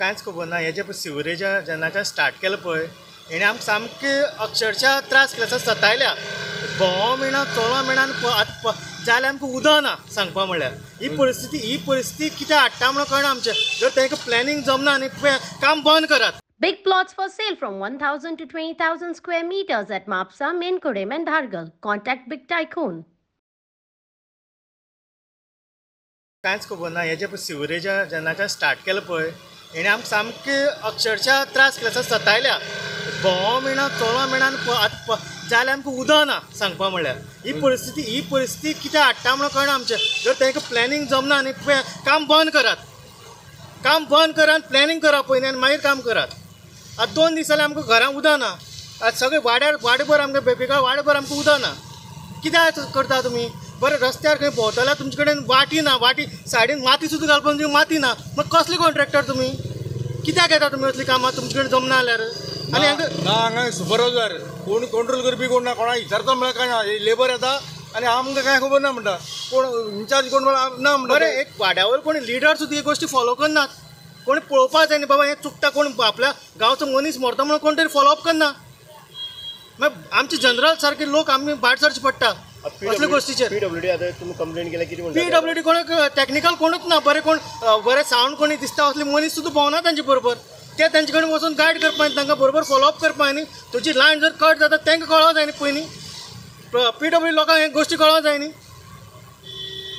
कांयच खबर ना हेजे सिवरेज जेन्नाच्यान स्टार्ट केलं पळय हेणे आमकां सामके अक्षरशः त्रास केला सतायल्या भोंवो मेळना चलों मेळना आनी जाल्यार आमकां उदक ना सांगपा म्हणल्यार ही परिस्थिती कित्याक हाडटा म्हणून कळना आमचें जर तांकां प्लॅनिंग जमना आनी काम बंद करात. Big plots for sale from 1,000 to 20,000 square meters at Mapsa, Menkodem and Dhargal. Contact Big Tycoon. कांयच खबर ना हेजे सिवरेज जेन्नाच्यान स्टार्ट केलं पळय हेणे आमकां सामके अक्षरशः त्रास केला सतायल्या भोंवो मेळना चलों मेळना आनी जाल्यार आमकां उदक ना सांगपा म्हणल्यार ही परिस्थिती कित्याक हाडटा म्हणून कळना आमचें जर तांकां प्लॅनिंग जमना आनी काम बंद करात आनी प्लॅनिंग करा पयलीं आनी मागीर काम करात. आतां 2 दीस जाल्यार आमकां घरां उदक ना आतां सगळे वाड्यार आमकां बेपिका वाड्यार आमकां उदक ना कित्याक करता तुमी बरें रस्त्यार खंय भोंवतल्यार तुमचे कडेन वाटी सायडीन माती सुद्दां घालपाक तुमी माती ना मग कसले कॉन्ट्रॅक्टर तुमी कित्याक येता तुमी असली कामां तुमचे कडेन जमना जाल्यार आनी हांगा सुपरवायझर कोण कंट्रोल करपी कोण ना कोणाक विचारता म्हळ्यार काय ना लेबर येता आनी आमकां कांय खबर ना म्हणटा कोण इन्चार्ज कोण ना म्हणटा. बरें एक वाड्या वयर कोणी लिडर सुद्दां ही गोश्टी फॉलो करनात कोणी पळोवपाक जाय न्ही बाबा हें चुकता कोण आपल्या गांवचो मनीस मरता म्हणून कोण तरी फॉलोअप करना मागीर आमचे जनरल सारके लोक आमी भायर सरचे पडटा असले गोष्टीचेर. PWD आता तुम्ही कंप्लेंट केल्या किती म्हणटा PWD कोणाक टॅक्निकल कोणूच ना बरे सावंड कोणी दिसता असले मनीस सुद्दां भोंवना तांचे बरोबर ते तांचे कडेन वचून गायड करपा आनी तांकां बरोबर फॉलोअप करपा न्ही तुजी लायन जर कट जाता तांकां कळोवं जाय न्ही पयलीं PWD लोकांक हे गोश्टी कळोवं जाय न्ही.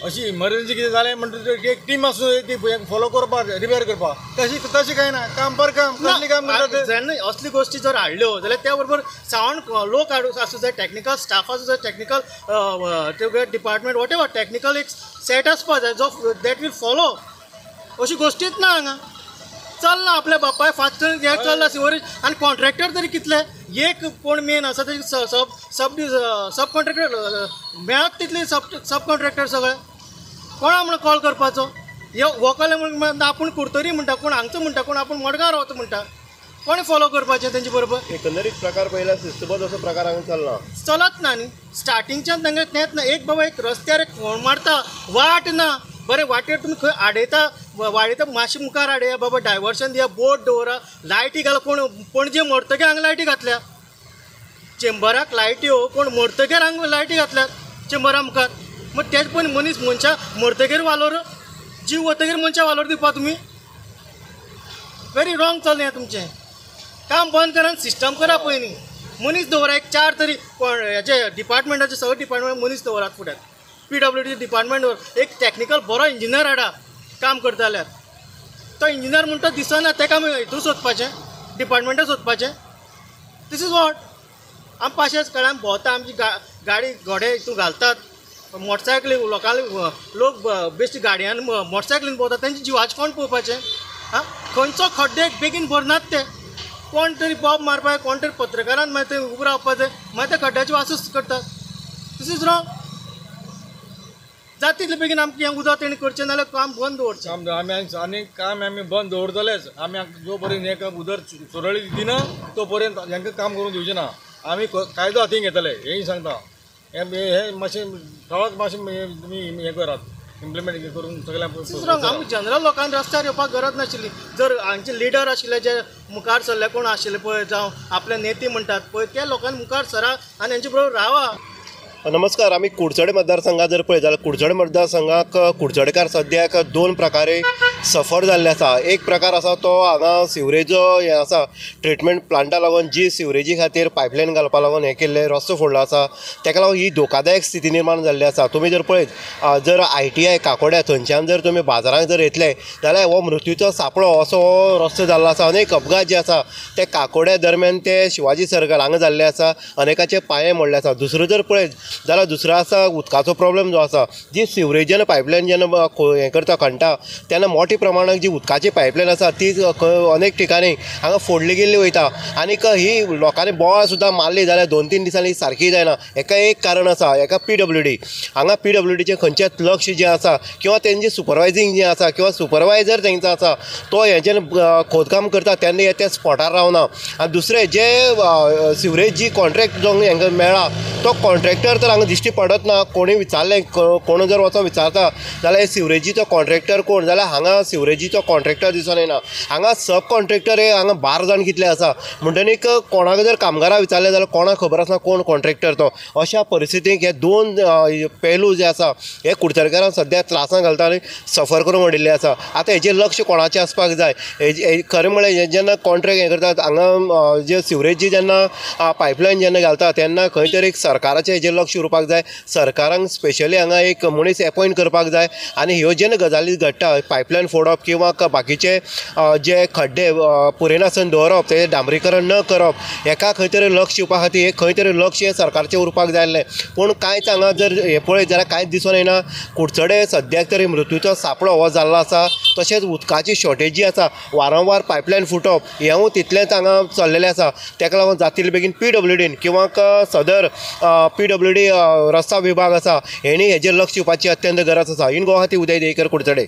अशी इमर्जन्सी कितें जालें म्हणटा एक टीम आसूं ती फॉलो करपाक रिपेर करपाक तशी काय ना काम पर काम कसली काम करता जेन्ना असली गोश्टी जर हाडल्यो जाल्यार त्या बरोबर सावंड लोक आसूं जाय टॅक्निकल स्टाफ आसूं जाय technical department what ever technical एक सेट आसपा जाय जो दॅट वील फॉलो अशी गोश्टीच ना हांगा चलना आपल्या बापाय फास्ट हे चल्ला सिवरेज आनी कॉन्ट्रॅक्टर तरी कितले एक कोण मेन आसा ते सब कॉन्ट्रॅक्टर मेळत तितले सब कॉन्ट्रॅक्टर सगळे कोणा म्हणून कॉल करपाचो हे वोकले म्हणून आपूण कुर्तोरी म्हणटा कोण हांगचो म्हणटा कोण आपूण मडगांव रावता म्हणटा कोणी फॉलो करपाचें तेंचे बरोबर एकंदरीत प्रकार पळयल्यार शिस्तबद्ध असो प्रकार हांगा चलना चलत ना न्ही स्टार्टिंगच्यान तांकां तेंच ना एक बाबा एक रस्त्यार एक फोन मारता वाट ना बरें वाटेर तुमी खंय वाडयता मातशें मुखार आडया बाबा डायवर्शन दिया बोट दवरा लायटी घाला कोण पणजे मरतकीर हांगा लायटी घातल्या चेंबराक लायट्यो कोण मरतकीर हांगा लायटी घातल्यात चेंबरा मुखार मग तेच पण मनशा मरतकीर वालोर जीव वतकीर मनशा वालोर दिवपा तुमी व्हेरी रॉंग चल्लें तुमचें काम बंद करा सिस्टम करा पयलीं मनीस दवरा एक 4 तरी हेचे डिपार्टमेंटाचे सगळे डिपार्टमेंट मनीस दवरात फुड्यात PWD डिपार्टमेंट एक टॅक्निकल बरो इंजिनियर हाडा काम करता जाल्यार तो इंजिनियर म्हणटा दिसना ताका आमी हितून सोदपाचें डिपार्टमेंटान सोदपाचें दीस इज वॉट आमी पाशेच कळ्यान भोंवता आमची गाडी घोडे हितून घालतात मोटरसायकली लोक बेश्टी गाडयांनी मोटरसायकलीन भोंवतात तांचे जिवाचें कोण पळोवपाचें हां खंयचो खड्डे बेगीन भरनात ते कोण तरी बॉब मारपाक कोण तरी पत्रकारान मागीर थंय उबो रावपाक जाय मागीर त्या खड्ड्याची वासूस करतात दीस इज रॉंग जाता तितले बेगीन आमकां हें उदक तेणी करचें नाल्यार काम बंद दवरचें आनी काम आमी बंद दवरतलेच आमी जो पर्यंत हेका उदक सुरळीत दिना तो पर्यंत हेंकां काम करून दिवचें ना आमी कायदो हातीन घेतले हें सांगता हे मातशें थोडोच मातशें तुमी हें करात इम्प्लिमेंट करून सगळ्यांक आमी जनरल लोकांक रस्त्यार येवपाक गरज नाशिल्ली जर हांगचे लिडर आशिल्ले जे मुखार सरले कोण आशिल्ले पळय जावं आपले नेते म्हणटात पळय त्या लोकांनी मुखार सरा आनी हेंचे बरोबर रावा. नमस्कार आमी कुडचडे मतदारसंघात जर पळयत जाल्यार कुडचडे मतदारसंघाक कुडचडेकार सद्याक 2 प्रकारे सफर जाल्ले आसा. एक प्रकार आसा तो हांगा सिवरेजो हें आसा ट्रिटमेंट प्लांटा लागून जी सिवरेजी खातीर पायपलायन घालपा लागून हें केल्लें रस्तो फोडलो आसा ताका लागून ही धोकादायक स्थिती निर्माण जाल्ली आसा. तुमी जर पळयत जर ITI काकोड्या थंयच्यान जर तुमी बाजारांत जर येतले जाल्यार हो मृत्यूचो सापळो असो हो रस्तो जाल्लो आसा. अनेक अपघात जे आसा ते काकोड्या दरम्यान ते शिवाजी सर्कल हांगा जाल्ले आसा अनेकाचे पांये मोडले आसा. दुसरो जर पळयत जाल्यार दुसरो आसा उदकाचो प्रॉब्लेम जो आसा जी सिवरेजान पायपलायन जेन्ना हें करता खणटा तेन्ना मोठ्या प्रमाणात जी उदकाची पायपलायन आसा ती अनेक ठिकाणी हांगा फोडली गेल्ली वयता आनीक ही लोकांनी बोवाळ सुद्दां मारली जाल्यार 2-3 दिसांनी सारकी जायना. हेका एक कारण आसा हेका PWD हांगा PWDचें खंयचेंच लक्ष जें आसा किंवा तेंचें सुपरवायझींग जें आसा किंवा सुपरवायझर तेंचो आसा तो हेजें खोदकाम करता तेन्ना हे त्या स्पॉटार रावना. आनी दुसरें जे सिवरेज जी कॉन्ट्रॅक्ट जो हांकां मेळ्ळा तो कॉन्ट्रॅक्टर तर हांगा दिश्टी पडत ना. कोणी विचारलें कोण जर वचोन विचारता जाल्यार हे सिवरेजीचो कॉन्ट्रॅक्टर कोण जाल्यार हांगा सिवरेजीचो कॉन्ट्रॅक्टर दिसून येना. हांगा सब कॉन्ट्रॅक्टर हे हांगा 12 जाण कितले आसा. म्हणटनीक कोणाक जर कामगारां विचारलें जाल्यार कोणाक खबर आसना कोण कॉन्ट्रॅक्टर तो. अशा परिस्थितीक हे दोन पेलू जे आसा हे कुडचडेकारांक सद्या त्रासान घालता आनी सफर करून उडिल्ले आसा. आतां हेजेर लक्ष कोणाचें आसपाक जाय. खरें म्हळ्यार जेन्ना कॉन्ट्रॅक्ट हें करतात हांगा जे सिवरेजी जेन्ना पायपलायन जेन्ना घालता तेन्ना खंय तरी सरकाराचें हेजेर लक्ष उरपाक जाय. सरकारांक स्पेशली हांगा एक मनीस एपॉयंट करपाक जाय आनी ह्यो जेन्ना गजाली घडटा पायपलायन फोडप किंवा बाकीचे जे खड्डे पुरेनासन दवरप ते डांबरीकरण न करप हेका खंय तरी लक्ष दिवपा खातीर खंय तरी लक्ष हे सरकारचें उरपाक जाय आसलें. पूण कांयच हांगा जर हे पळयत जाल्यार कांयच दिसून येना. कुडचडे सद्याक तरी मृत्यूचो सापळो हो जाल्लो आसा. तशेंच उदकाची शॉर्टेज जी आसा वारंवार पायपलायन फुटप हेंवूय तितलेंच हांगा चल्लेलें आसा. ताका लागून जातले बेगीन PWDन किंवा सदर PWD रस्ता विभाग आसा हेणी हेजेर लक्ष दिवपाची अत्यंत गरज आसा. इन गोवा खातीर उदय देयकर कुडचडे.